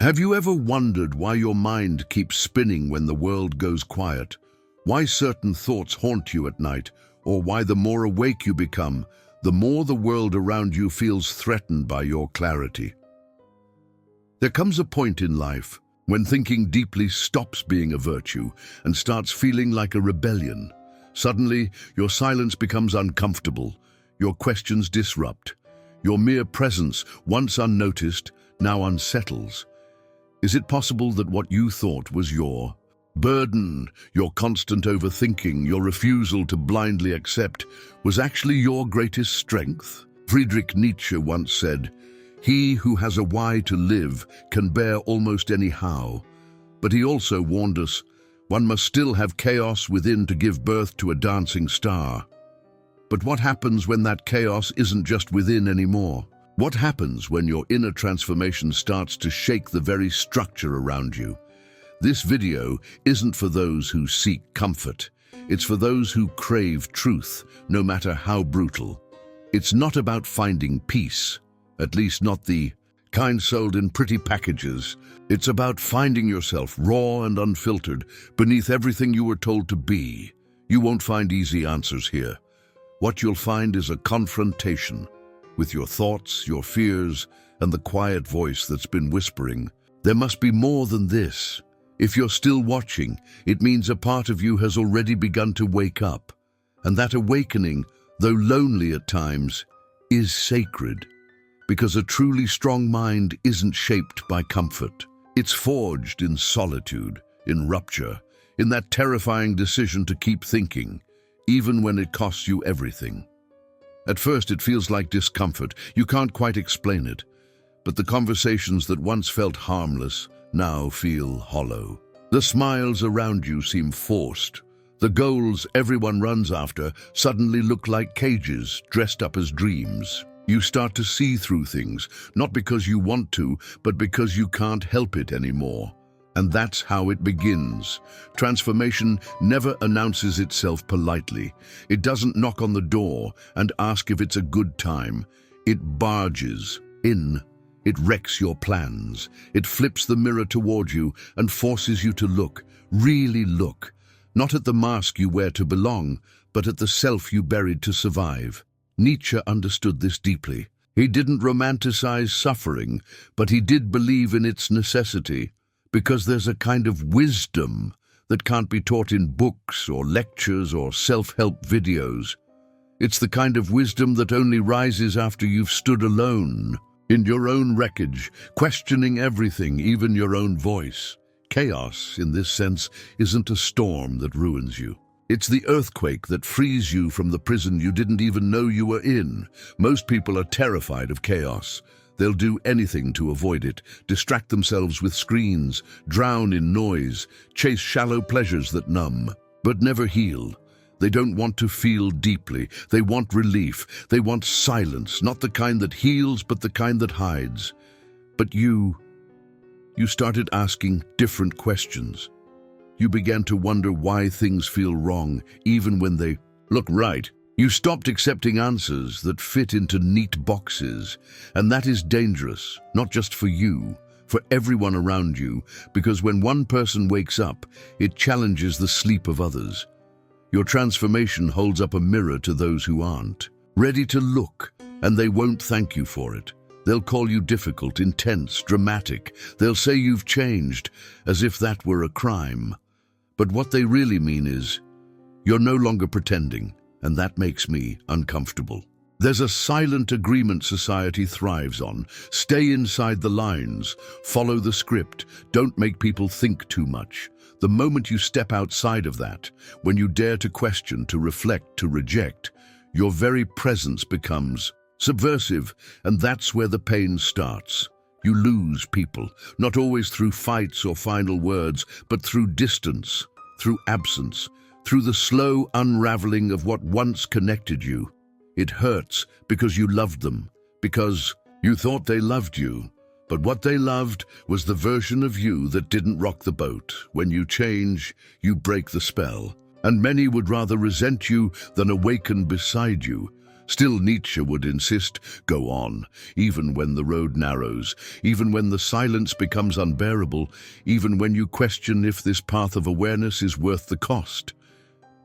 Have you ever wondered why your mind keeps spinning when the world goes quiet? Why certain thoughts haunt you at night? Or why the more awake you become, the more the world around you feels threatened by your clarity? There comes a point in life when thinking deeply stops being a virtue and starts feeling like a rebellion. Suddenly, your silence becomes uncomfortable, your questions disrupt, your mere presence, once unnoticed, now unsettles. Is it possible that what you thought was your burden, your constant overthinking, your refusal to blindly accept, was actually your greatest strength? Friedrich Nietzsche once said, "He who has a why to live can bear almost any how." But he also warned us, one must still have chaos within to give birth to a dancing star. But what happens when that chaos isn't just within anymore? What happens when your inner transformation starts to shake the very structure around you? This video isn't for those who seek comfort. It's for those who crave truth, no matter how brutal. It's not about finding peace, at least not the kind sold in pretty packages. It's about finding yourself raw and unfiltered beneath everything you were told to be. You won't find easy answers here. What you'll find is a confrontation with your thoughts, your fears, and the quiet voice that's been whispering, "There must be more than this." If you're still watching, it means a part of you has already begun to wake up. And that awakening, though lonely at times, is sacred. Because a truly strong mind isn't shaped by comfort. It's forged in solitude, in rupture, in that terrifying decision to keep thinking, even when it costs you everything. At first it feels like discomfort. You can't quite explain it. But the conversations that once felt harmless now feel hollow. The smiles around you seem forced. The goals everyone runs after suddenly look like cages dressed up as dreams. You start to see through things, not because you want to, but because you can't help it anymore. And that's how it begins. Transformation never announces itself politely. It doesn't knock on the door and ask if it's a good time. It barges in. It wrecks your plans. It flips the mirror toward you and forces you to look, really look, not at the mask you wear to belong, but at the self you buried to survive. Nietzsche understood this deeply. He didn't romanticize suffering, but he did believe in its necessity. Because there's a kind of wisdom that can't be taught in books or lectures or self-help videos. It's the kind of wisdom that only rises after you've stood alone, in your own wreckage, questioning everything, even your own voice. Chaos, in this sense, isn't a storm that ruins you. It's the earthquake that frees you from the prison you didn't even know you were in. Most people are terrified of chaos. They'll do anything to avoid it, distract themselves with screens, drown in noise, chase shallow pleasures that numb, but never heal. They don't want to feel deeply. They want relief. They want silence, not the kind that heals, but the kind that hides. But you started asking different questions. You began to wonder why things feel wrong, even when they look right. You stopped accepting answers that fit into neat boxes, and that is dangerous, not just for you, for everyone around you, because when one person wakes up, it challenges the sleep of others. Your transformation holds up a mirror to those who aren't ready to look, and they won't thank you for it. They'll call you difficult, intense, dramatic. They'll say you've changed, as if that were a crime. But what they really mean is, you're no longer pretending. And that makes me uncomfortable. There's a silent agreement society thrives on. Stay inside the lines, follow the script, don't make people think too much. The moment you step outside of that, when you dare to question, to reflect, to reject, your very presence becomes subversive, and that's where the pain starts. You lose people, not always through fights or final words, but through distance, through absence, through the slow unraveling of what once connected you. It hurts because you loved them, because you thought they loved you. But what they loved was the version of you that didn't rock the boat. When you change, you break the spell. And many would rather resent you than awaken beside you. Still, Nietzsche would insist, go on, even when the road narrows, even when the silence becomes unbearable, even when you question if this path of awareness is worth the cost.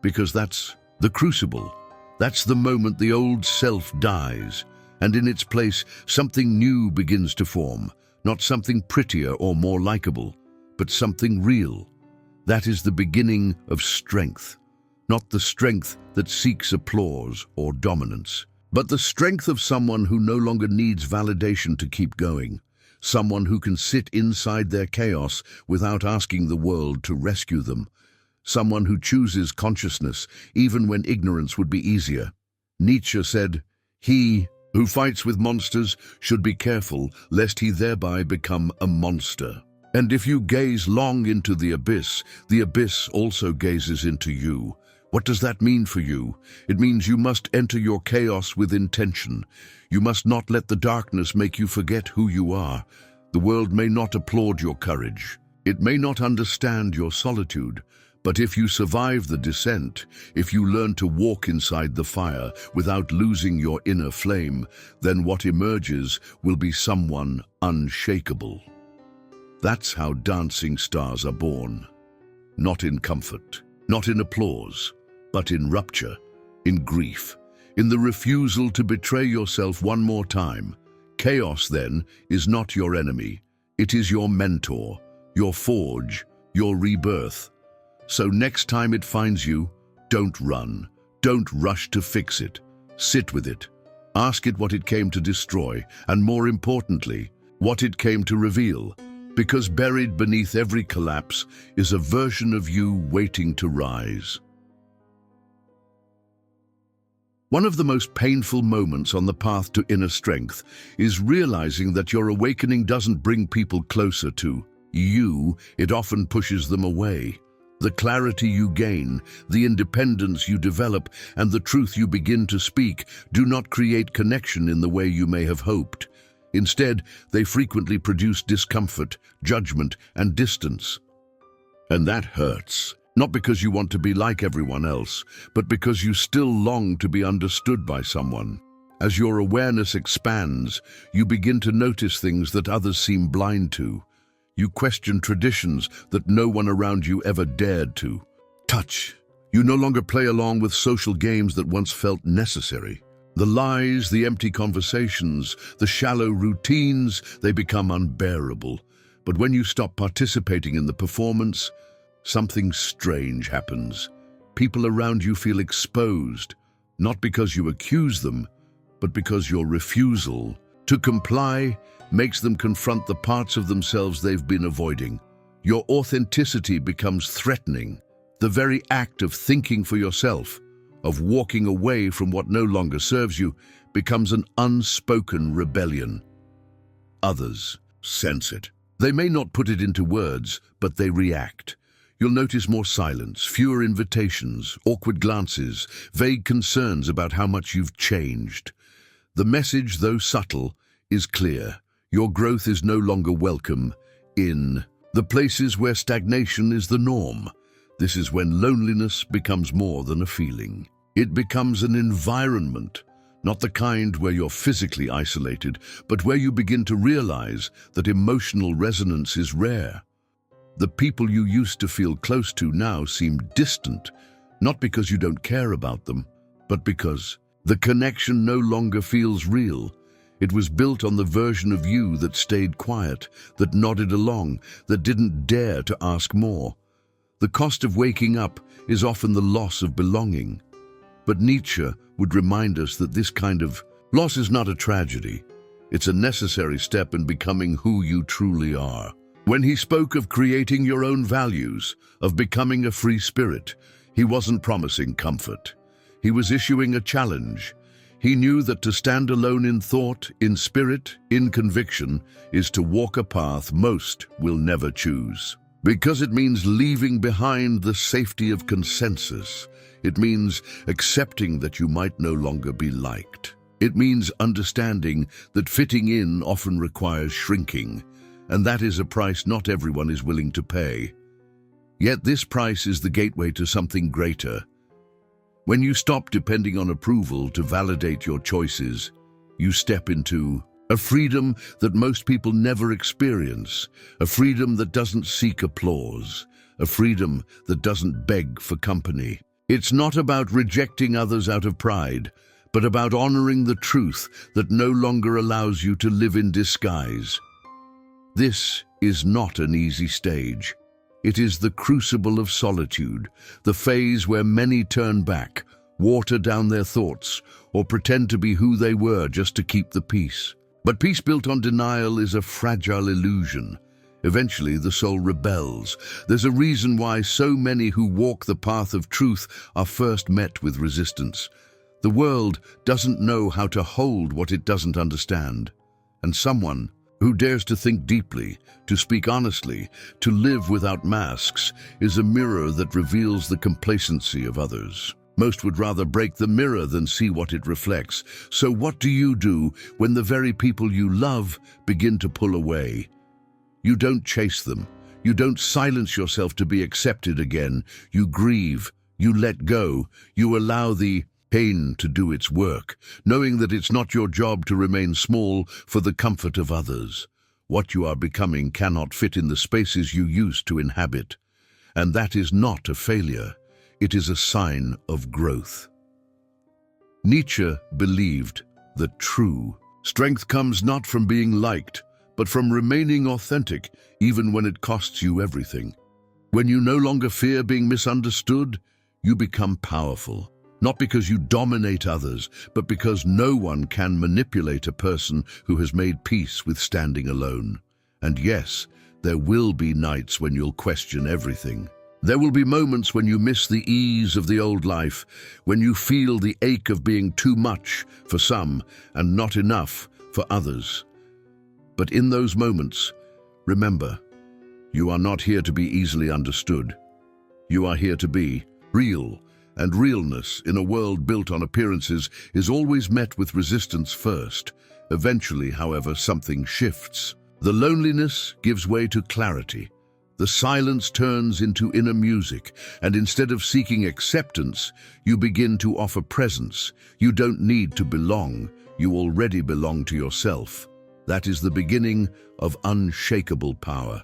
Because that's the crucible. That's the moment the old self dies, and in its place something new begins to form, not something prettier or more likable, but something real. That is the beginning of strength. Not the strength that seeks applause or dominance, but the strength of someone who no longer needs validation to keep going, someone who can sit inside their chaos without asking the world to rescue them, someone who chooses consciousness even when ignorance would be easier. Nietzsche said, "He who fights with monsters should be careful lest he thereby become a monster. And if you gaze long into the abyss also gazes into you." What does that mean for you? It means you must enter your chaos with intention. You must not let the darkness make you forget who you are. The world may not applaud your courage. It may not understand your solitude. But if you survive the descent, if you learn to walk inside the fire without losing your inner flame, then what emerges will be someone unshakable. That's how dancing stars are born. Not in comfort, not in applause, but in rupture, in grief, in the refusal to betray yourself one more time. Chaos, then, is not your enemy. It is your mentor, your forge, your rebirth. So next time it finds you, don't run. Don't rush to fix it. Sit with it. Ask it what it came to destroy, and more importantly, what it came to reveal. Because buried beneath every collapse is a version of you waiting to rise. One of the most painful moments on the path to inner strength is realizing that your awakening doesn't bring people closer to you, it often pushes them away. The clarity you gain, the independence you develop, and the truth you begin to speak do not create connection in the way you may have hoped. Instead, they frequently produce discomfort, judgment, and distance. And that hurts. Not because you want to be like everyone else, but because you still long to be understood by someone. As your awareness expands, you begin to notice things that others seem blind to. You question traditions that no one around you ever dared to touch. You no longer play along with social games that once felt necessary. The lies, the empty conversations, the shallow routines, they become unbearable. But when you stop participating in the performance, something strange happens. People around you feel exposed, not because you accuse them, but because your refusal to comply makes them confront the parts of themselves they've been avoiding. Your authenticity becomes threatening. The very act of thinking for yourself, of walking away from what no longer serves you, becomes an unspoken rebellion. Others sense it. They may not put it into words, but they react. You'll notice more silence, fewer invitations, awkward glances, vague concerns about how much you've changed. The message, though subtle, is clear. Your growth is no longer welcome in the places where stagnation is the norm. This is when loneliness becomes more than a feeling. It becomes an environment, not the kind where you're physically isolated, but where you begin to realize that emotional resonance is rare. The people you used to feel close to now seem distant, not because you don't care about them, but because the connection no longer feels real. It was built on the version of you that stayed quiet, that nodded along, that didn't dare to ask more. The cost of waking up is often the loss of belonging. But Nietzsche would remind us that this kind of loss is not a tragedy. It's a necessary step in becoming who you truly are. When he spoke of creating your own values, of becoming a free spirit, he wasn't promising comfort. He was issuing a challenge. He knew that to stand alone in thought, in spirit, in conviction, is to walk a path most will never choose. Because it means leaving behind the safety of consensus. It means accepting that you might no longer be liked. It means understanding that fitting in often requires shrinking, and that is a price not everyone is willing to pay. Yet this price is the gateway to something greater. When you stop depending on approval to validate your choices, you step into a freedom that most people never experience, a freedom that doesn't seek applause, a freedom that doesn't beg for company. It's not about rejecting others out of pride, but about honoring the truth that no longer allows you to live in disguise. This is not an easy stage. It is the crucible of solitude, the phase where many turn back, water down their thoughts, or pretend to be who they were just to keep the peace. But peace built on denial is a fragile illusion. Eventually, the soul rebels. There's a reason why so many who walk the path of truth are first met with resistance. The world doesn't know how to hold what it doesn't understand. And someone who dares to think deeply, to speak honestly, to live without masks, is a mirror that reveals the complacency of others. Most would rather break the mirror than see what it reflects. So what do you do when the very people you love begin to pull away? You don't chase them. You don't silence yourself to be accepted again. You grieve. You let go. You allow the pain to do its work, knowing that it's not your job to remain small for the comfort of others. What you are becoming cannot fit in the spaces you used to inhabit. And that is not a failure. It is a sign of growth. Nietzsche believed that true strength comes not from being liked, but from remaining authentic, even when it costs you everything. When you no longer fear being misunderstood, you become powerful. Not because you dominate others, but because no one can manipulate a person who has made peace with standing alone. And yes, there will be nights when you'll question everything. There will be moments when you miss the ease of the old life, when you feel the ache of being too much for some and not enough for others. But in those moments, remember, you are not here to be easily understood. You are here to be real, and realness in a world built on appearances is always met with resistance first. Eventually, however, something shifts. The loneliness gives way to clarity. The silence turns into inner music, and instead of seeking acceptance, you begin to offer presence. You don't need to belong. You already belong to yourself. That is the beginning of unshakable power.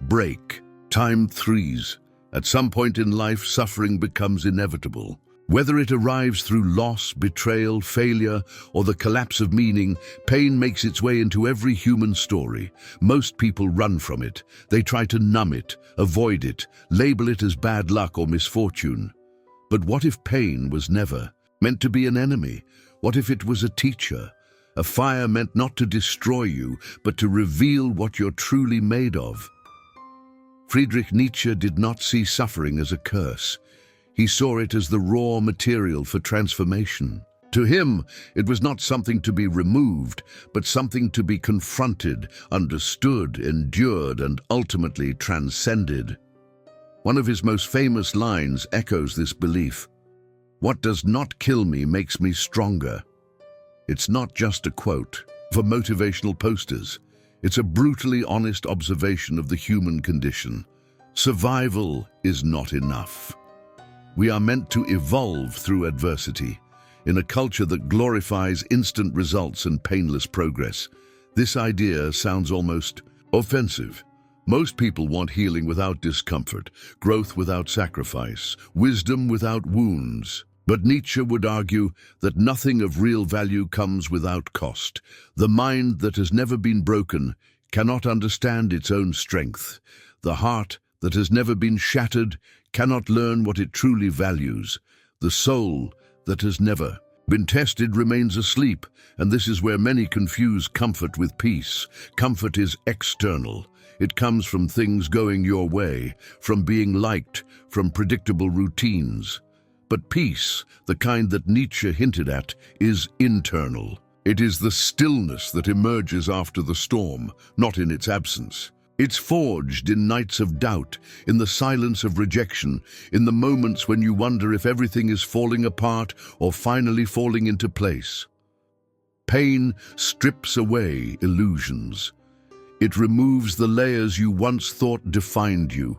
Break. Time freeze. At some point in life, suffering becomes inevitable. Whether it arrives through loss, betrayal, failure, or the collapse of meaning, pain makes its way into every human story. Most people run from it. They try to numb it, avoid it, label it as bad luck or misfortune. But what if pain was never meant to be an enemy? What if it was a teacher? A fire meant not to destroy you, but to reveal what you're truly made of. Friedrich Nietzsche did not see suffering as a curse. He saw it as the raw material for transformation. To him, it was not something to be removed, but something to be confronted, understood, endured, and ultimately transcended. One of his most famous lines echoes this belief. "What does not kill me makes me stronger." It's not just a quote for motivational posters. It's a brutally honest observation of the human condition. Survival is not enough. We are meant to evolve through adversity. In a culture that glorifies instant results and painless progress, this idea sounds almost offensive. Most people want healing without discomfort, growth without sacrifice, wisdom without wounds. But Nietzsche would argue that nothing of real value comes without cost. The mind that has never been broken cannot understand its own strength. The heart that has never been shattered cannot learn what it truly values. The soul that has never been tested remains asleep, and this is where many confuse comfort with peace. Comfort is external. It comes from things going your way, from being liked, from predictable routines. But peace, the kind that Nietzsche hinted at, is internal. It is the stillness that emerges after the storm, not in its absence. It's forged in nights of doubt, in the silence of rejection, in the moments when you wonder if everything is falling apart or finally falling into place. Pain strips away illusions. It removes the layers you once thought defined you.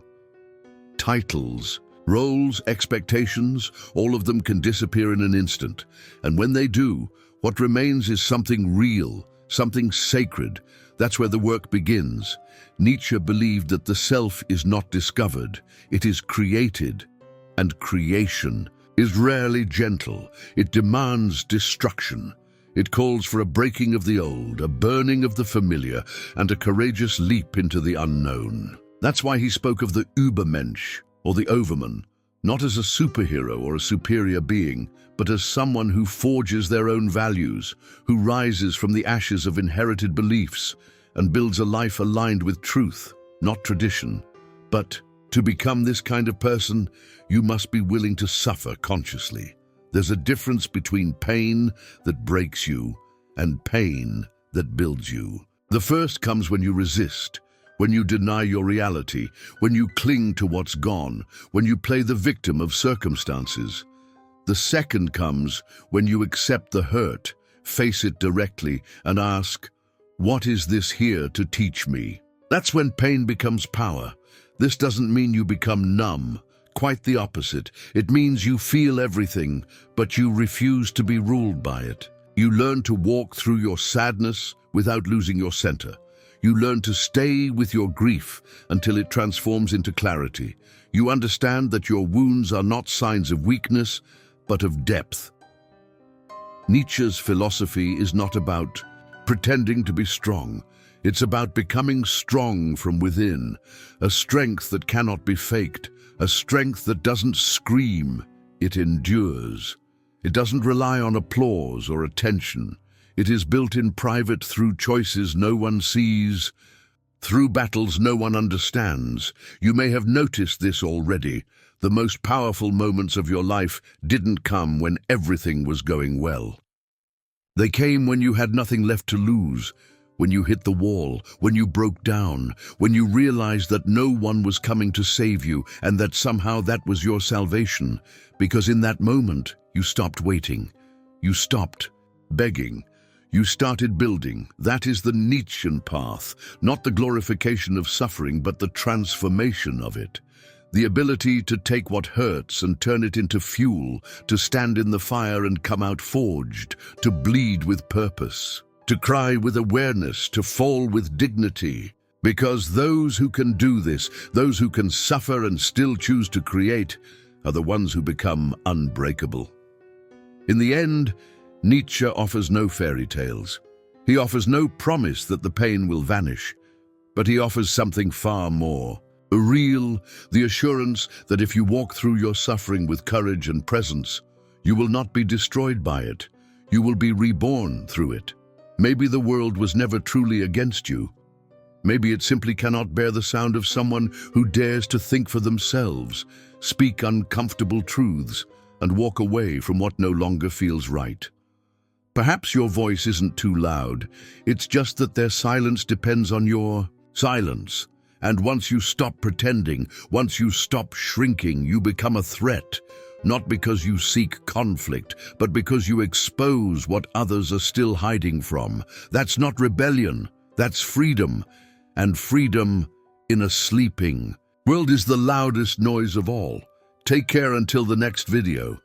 Titles, Roles, expectations, all of them can disappear in an instant. And when they do, what remains is something real, something sacred. That's where the work begins. Nietzsche believed that the self is not discovered, it is created. And creation is rarely gentle. It demands destruction. It calls for a breaking of the old, a burning of the familiar, and a courageous leap into the unknown. That's why he spoke of the Übermensch, or the Overman, not as a superhero or a superior being, but as someone who forges their own values, who rises from the ashes of inherited beliefs and builds a life aligned with truth, not tradition. But to become this kind of person, you must be willing to suffer consciously. There's a difference between pain that breaks you and pain that builds you. The first comes when you resist, when you deny your reality, when you cling to what's gone, when you play the victim of circumstances. The second comes when you accept the hurt, face it directly, and ask, "What is this here to teach me?" That's when pain becomes power. This doesn't mean you become numb. Quite the opposite. It means you feel everything, but you refuse to be ruled by it. You learn to walk through your sadness without losing your center. You learn to stay with your grief until it transforms into clarity. You understand that your wounds are not signs of weakness, but of depth. Nietzsche's philosophy is not about pretending to be strong. It's about becoming strong from within, a strength that cannot be faked, a strength that doesn't scream, it endures. It doesn't rely on applause or attention. It is built in private through choices no one sees, through battles no one understands. You may have noticed this already. The most powerful moments of your life didn't come when everything was going well. They came when you had nothing left to lose, when you hit the wall, when you broke down, when you realized that no one was coming to save you and that somehow that was your salvation. Because in that moment, you stopped waiting. You stopped begging. You started building. That is the Nietzschean path, not the glorification of suffering, but the transformation of it. The ability to take what hurts and turn it into fuel, to stand in the fire and come out forged, to bleed with purpose, to cry with awareness, to fall with dignity. Because those who can do this, those who can suffer and still choose to create, are the ones who become unbreakable. In the end, Nietzsche offers no fairy tales. He offers no promise that the pain will vanish, but he offers something far more. The assurance that if you walk through your suffering with courage and presence, you will not be destroyed by it. You will be reborn through it. Maybe the world was never truly against you. Maybe it simply cannot bear the sound of someone who dares to think for themselves, speak uncomfortable truths, and walk away from what no longer feels right. Perhaps your voice isn't too loud. It's just that their silence depends on your silence. And once you stop pretending, once you stop shrinking, you become a threat. Not because you seek conflict, but because you expose what others are still hiding from. That's not rebellion, that's freedom. And freedom in a sleeping world is the loudest noise of all. Take care until the next video.